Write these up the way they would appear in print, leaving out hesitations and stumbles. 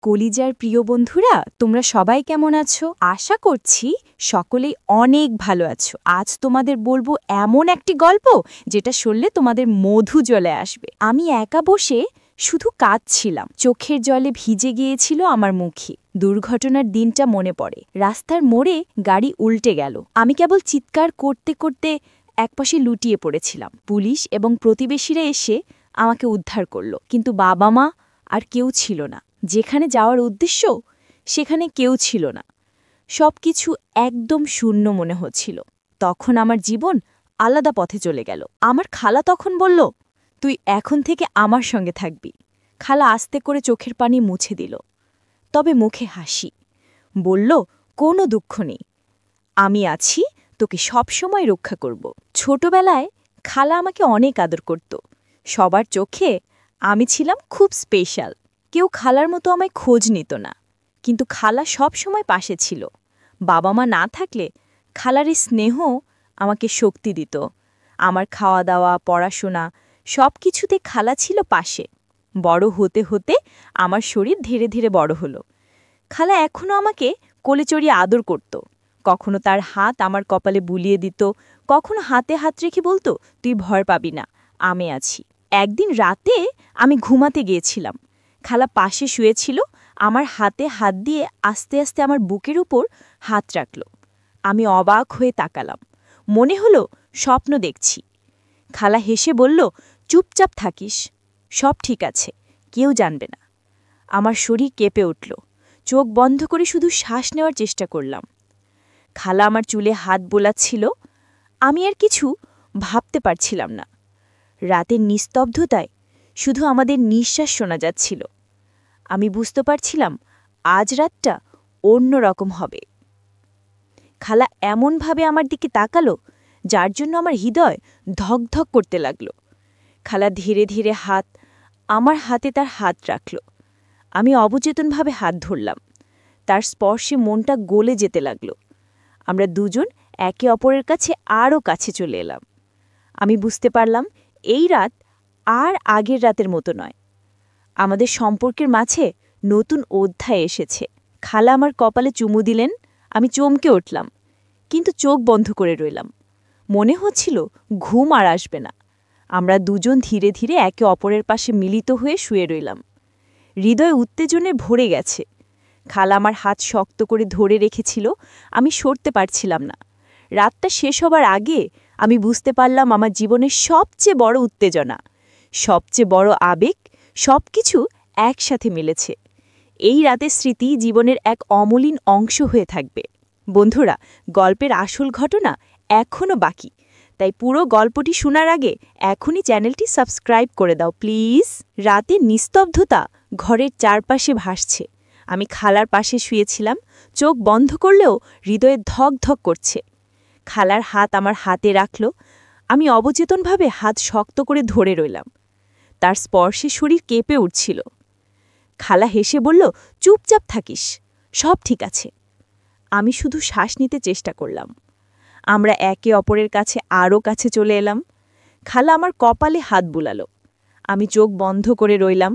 কলিজার প্রিয় বন্ধুরা, তোমরা সবাই কেমন আছো? আশা করছি সকলেই অনেক ভালো আছো। আজ তোমাদের বলবো এমন একটি গল্প যেটা শুনলে তোমাদের মধু জ্বলে আসবে। আমি একা বসে শুধু কাঁদছিলাম, চোখের জলে ভিজে গিয়েছিল আমার মুখে। দুর্ঘটনার দিনটা মনে পড়ে। রাস্তার মোড়ে গাড়ি উল্টে গেল। আমি কেবল চিৎকার করতে করতে একপাশে লুটিয়ে পড়েছিলাম। পুলিশ এবং প্রতিবেশীরা এসে আমাকে উদ্ধার করল, কিন্তু বাবা মা আর কেউ ছিল না। যেখানে যাওয়ার উদ্দেশ্য সেখানে কেউ ছিল না। সবকিছু একদম শূন্য মনে হচ্ছিল। তখন আমার জীবন আলাদা পথে চলে গেল। আমার খালা তখন বলল, তুই এখন থেকে আমার সঙ্গে থাকবি। খালা আস্তে করে চোখের পানি মুছে দিল, তবে মুখে হাসি। বলল, কোনো দুঃখ নেই, আমি আছি, তোকে সবসময় রক্ষা করব। ছোটবেলায় খালা আমাকে অনেক আদর করত। সবার চোখে আমি ছিলাম খুব স্পেশাল। কেউ খালার মতো আমায় খোঁজ নিত না, কিন্তু খালা সব সময় পাশে ছিল। বাবা মা না থাকলে খালার এই স্নেহ আমাকে শক্তি দিত। আমার খাওয়া দাওয়া, পড়াশোনা সব কিছুতে খালা ছিল পাশে। বড় হতে হতে আমার শরীর ধীরে ধীরে বড় হলো। খালা এখনও আমাকে কোলে চড়িয়ে আদর করত। কখনো তার হাত আমার কপালে বুলিয়ে দিত, কখনো হাতে হাত রেখে বলতো, তুই ভয় পাবি না, আমি আছি। একদিন রাতে আমি ঘুমাতে গিয়েছিলাম। খালা পাশে শুয়েছিল, আমার হাতে হাত দিয়ে আস্তে আস্তে আমার বুকের উপর হাত রাখল। আমি অবাক হয়ে তাকালাম। মনে হলো স্বপ্ন দেখছি। খালা হেসে বলল, চুপচাপ থাকিস, সব ঠিক আছে, কেউ জানবে না। আমার শরীর কেঁপে উঠল। চোখ বন্ধ করে শুধু শ্বাস নেওয়ার চেষ্টা করলাম। খালা আমার চুলে হাত বোলাচ্ছিল। আমি আর কিছু ভাবতে পারছিলাম না। রাতের নিস্তব্ধতায় শুধু আমাদের নিঃশ্বাস শোনা যাচ্ছিল। আমি বুঝতে পারছিলাম আজ রাতটা অন্য রকম হবে। খালা এমনভাবে আমার দিকে তাকালো যার জন্য আমার হৃদয় ধকধক করতে লাগল। খালা ধীরে ধীরে আমার হাতে তার হাত রাখল। আমি অবচেতনভাবে হাত ধরলাম। তার স্পর্শে মনটা গলে যেতে লাগল। আমরা দুজন একে অপরের কাছে আরও কাছে চলে এলাম। আমি বুঝতে পারলাম এই রাত আর আগের রাতের মতো নয়। আমাদের সম্পর্কের মাঝে নতুন অধ্যায় এসেছে। খালা আমার কপালে চুমু দিলেন। আমি চমকে উঠলাম, কিন্তু চোখ বন্ধ করে রইলাম। মনে হচ্ছিল ঘুম আর আসবে না। আমরা দুজন ধীরে ধীরে একে অপরের পাশে মিলিত হয়ে শুয়ে রইলাম। হৃদয় উত্তেজনে ভরে গেছে। খালা আমার হাত শক্ত করে ধরে রেখেছিল, আমি সরতে পারছিলাম না। রাতটা শেষ হবার আগে আমি বুঝতে পারলাম আমার জীবনের সবচেয়ে বড় উত্তেজনা, সবচেয়ে বড় আবেগ সবকিছু একসাথে মিলেছে। এই রাতের স্মৃতি জীবনের এক অমলিন অংশ হয়ে থাকবে। বন্ধুরা, গল্পের আসল ঘটনা এখনও বাকি, তাই পুরো গল্পটি শোনার আগে এখনই চ্যানেলটি সাবস্ক্রাইব করে দাও প্লিজ। রাতের নিস্তব্ধতা ঘরের চারপাশে ভাসছে। আমি খালার পাশে শুয়েছিলাম, চোখ বন্ধ করলেও হৃদয়ে ধক ধক করছে। খালার হাত আমার হাতে রাখল। আমি অবচেতনভাবে হাত শক্ত করে ধরে রইলাম। তার স্পর্শে শরীর কেঁপে উঠছিল। খালা হেসে বলল, চুপচাপ থাকিস, সব ঠিক আছে। আমি শুধু শ্বাস নিতে চেষ্টা করলাম। আমরা একে অপরের কাছে আরও কাছে চলে এলাম। খালা আমার কপালে হাত বুলালো। আমি চোখ বন্ধ করে রইলাম।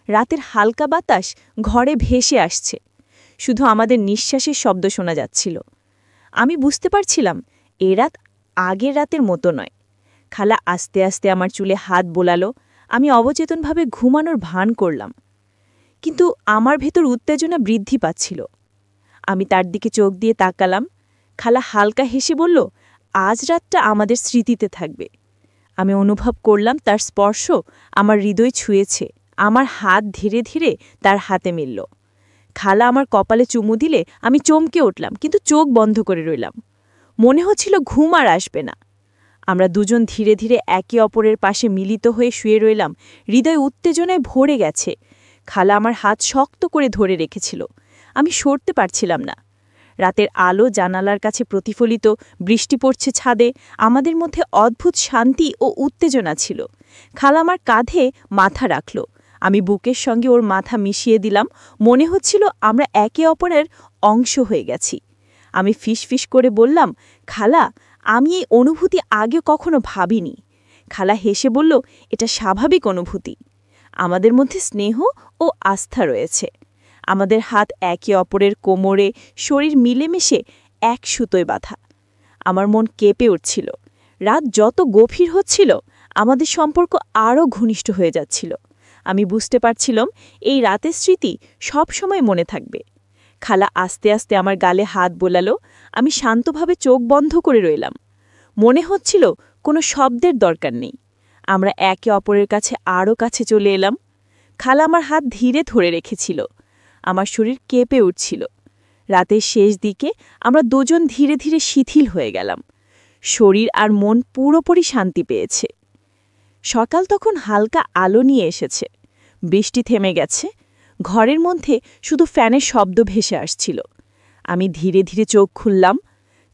রাতের হালকা বাতাস ঘরে ভেসে আসছে। শুধু আমাদের নিঃশ্বাসের শব্দ শোনা যাচ্ছিল। আমি বুঝতে পারছিলাম এ রাত আগের রাতের মতো নয়। খালা আস্তে আস্তে আমার চুলে হাত বোলালো। আমি অবচেতনভাবে ঘুমানোর ভান করলাম, কিন্তু আমার ভেতর উত্তেজনা বৃদ্ধি পাচ্ছিল। আমি তার দিকে চোখ দিয়ে তাকালাম। খালা হালকা হেসে বলল, আজ রাতটা আমাদের স্মৃতিতে থাকবে। আমি অনুভব করলাম তার স্পর্শ আমার হৃদয় ছুঁয়েছে। আমার হাত ধীরে ধীরে তার হাতে মিলল। খালা আমার কপালে চুমু দিলে আমি চমকে উঠলাম, কিন্তু চোখ বন্ধ করে রইলাম। মনে হচ্ছিল ঘুম আর আসবে না। আমরা দুজন ধীরে ধীরে একে অপরের পাশে মিলিত হয়ে শুয়ে রইলাম। হৃদয় উত্তেজনায় ভরে গেছে। খালা আমার হাত শক্ত করে ধরে রেখেছিল। আমি সরতে পারছিলাম না। রাতের আলো জানালার কাছে প্রতিফলিত, বৃষ্টি পড়ছে ছাদে। আমাদের মধ্যে অদ্ভুত শান্তি ও উত্তেজনা ছিল। খালা আমার কাঁধে মাথা রাখল। আমি বুকের সঙ্গে ওর মাথা মিশিয়ে দিলাম। মনে হচ্ছিল আমরা একে অপরের অংশ হয়ে গেছি। আমি ফিসফিস করে বললাম, খালা, আমি এই অনুভূতি আগে কখনো ভাবিনি। খালা হেসে বলল, এটা স্বাভাবিক অনুভূতি। আমাদের মধ্যে স্নেহ ও আস্থা রয়েছে। আমাদের হাত একে অপরের কোমরে, শরীর মিলেমিশে এক সুতোয় বাঁধা। আমার মন কেঁপে উঠছিল। রাত যত গভীর হচ্ছিল, আমাদের সম্পর্ক আরও ঘনিষ্ঠ হয়ে যাচ্ছিল। আমি বুঝতে পারছিলাম এই রাতের স্মৃতি সব সময় মনে থাকবে। খালা আস্তে আস্তে আমার গালে হাত বোলালো। আমি শান্তভাবে চোখ বন্ধ করে রইলাম। মনে হচ্ছিল কোনো শব্দের দরকার নেই। আমরা একে অপরের কাছে আরও কাছে চলে এলাম। খালা আমার হাত ধীরে ধরে রেখেছিল। আমার শরীর কেঁপে উঠছিল। রাতের শেষ দিকে আমরা দুজন ধীরে ধীরে শিথিল হয়ে গেলাম। শরীর আর মন পুরোপুরি শান্তি পেয়েছে। সকাল তখন হালকা আলো নিয়ে এসেছে। বৃষ্টি থেমে গেছে। ঘরের মধ্যে শুধু ফ্যানের শব্দ ভেসে আসছিল। আমি ধীরে ধীরে চোখ খুললাম।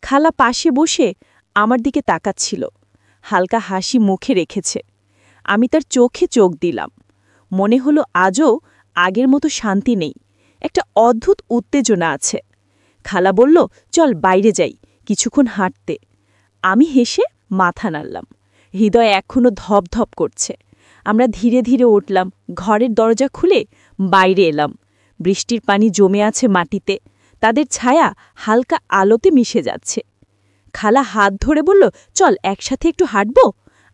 খালা পাশে বসে আমার দিকে তাকাচ্ছিল। হালকা হাসি মুখে রেখেছে। আমি তার চোখে চোখ দিলাম। মনে হলো আজও আগের মতো শান্তি নেই, একটা অদ্ভুত উত্তেজনা আছে। খালা বলল, চল বাইরে যাই, কিছুক্ষণ হাঁটতে। আমি হেসে মাথা নাড়লাম। হৃদয় এখনো ধপধপ করছে। আমরা ধীরে ধীরে উঠলাম, ঘরের দরজা খুলে বাইরে এলাম। বৃষ্টির পানি জমে আছে মাটিতে, তাদের ছায়া হালকা আলোতে মিশে যাচ্ছে। খালা হাত ধরে বলল, চল একসাথে একটু হাঁটব।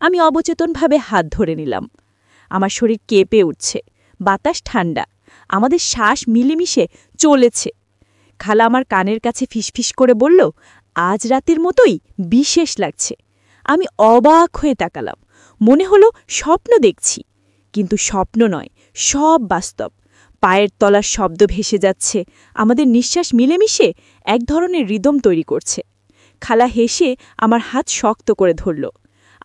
আমি অবচেতনভাবে হাত ধরে নিলাম। আমার শরীর কেঁপে উঠছে। বাতাস ঠান্ডা, আমাদের শ্বাস মিলেমিশে চলেছে। খালা আমার কানের কাছে ফিসফিস করে বলল, আজ রাতের মতোই বিশেষ লাগছে। আমি অবাক হয়ে তাকালাম। মনে হলো স্বপ্ন দেখছি, কিন্তু স্বপ্ন নয়, সব বাস্তব। পায়ের তলার শব্দ ভেসে যাচ্ছে, আমাদের নিঃশ্বাস মিলেমিশে এক ধরনের রিদম তৈরি করছে। খালা হেসে আমার হাত শক্ত করে ধরল।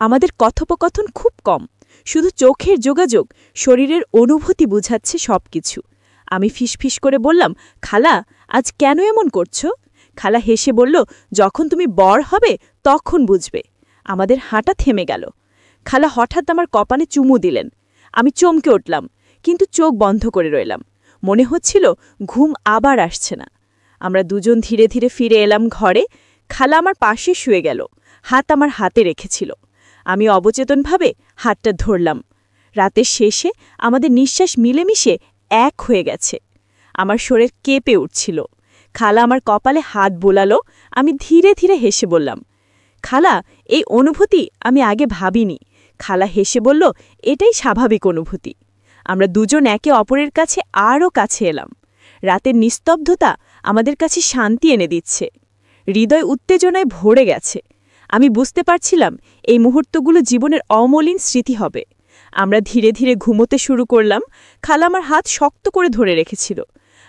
আমাদের কথোপকথন খুব কম, শুধু চোখের যোগাযোগ, শরীরের অনুভূতি বুঝাচ্ছে সবকিছু। আমি ফিসফিস করে বললাম, খালা, আজ কেন এমন করছো? খালা হেসে বলল, যখন তুমি বড় হবে তখন বুঝবে। আমাদের হাঁটা থেমে গেল। খালা হঠাৎ আমার কপালে চুমু দিলেন। আমি চমকে উঠলাম, কিন্তু চোখ বন্ধ করে রইলাম। মনে হচ্ছিল ঘুম আবার আসছে না। আমরা দুজন ধীরে ধীরে ফিরে এলাম ঘরে। খালা আমার পাশে শুয়ে গেল, হাত আমার হাতে রেখেছিল। আমি অবচেতনভাবে হাতটা ধরলাম। রাতের শেষে আমাদের নিঃশ্বাস মিলেমিশে এক হয়ে গেছে। আমার শরীর কেঁপে উঠছিল। খালা আমার কপালে হাত বোলালো। আমি ধীরে ধীরে হেসে বললাম, খালা, এই অনুভূতি আমি আগে ভাবিনি। খালা হেসে বলল, এটাই স্বাভাবিক অনুভূতি। আমরা দুজন একে অপরের কাছে আরও কাছে এলাম। রাতের নিস্তব্ধতা আমাদের কাছে শান্তি এনে দিচ্ছে। হৃদয় উত্তেজনায় ভরে গেছে। আমি বুঝতে পারছিলাম এই মুহূর্তগুলো জীবনের অমলিন স্মৃতি হবে। আমরা ধীরে ধীরে ঘুমোতে শুরু করলাম। খালা আমার হাত শক্ত করে ধরে রেখেছিল।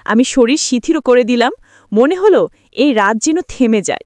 আমি শরীর শিথিল করে দিলাম। মনে হলো এই রাত যেন থেমে যায়।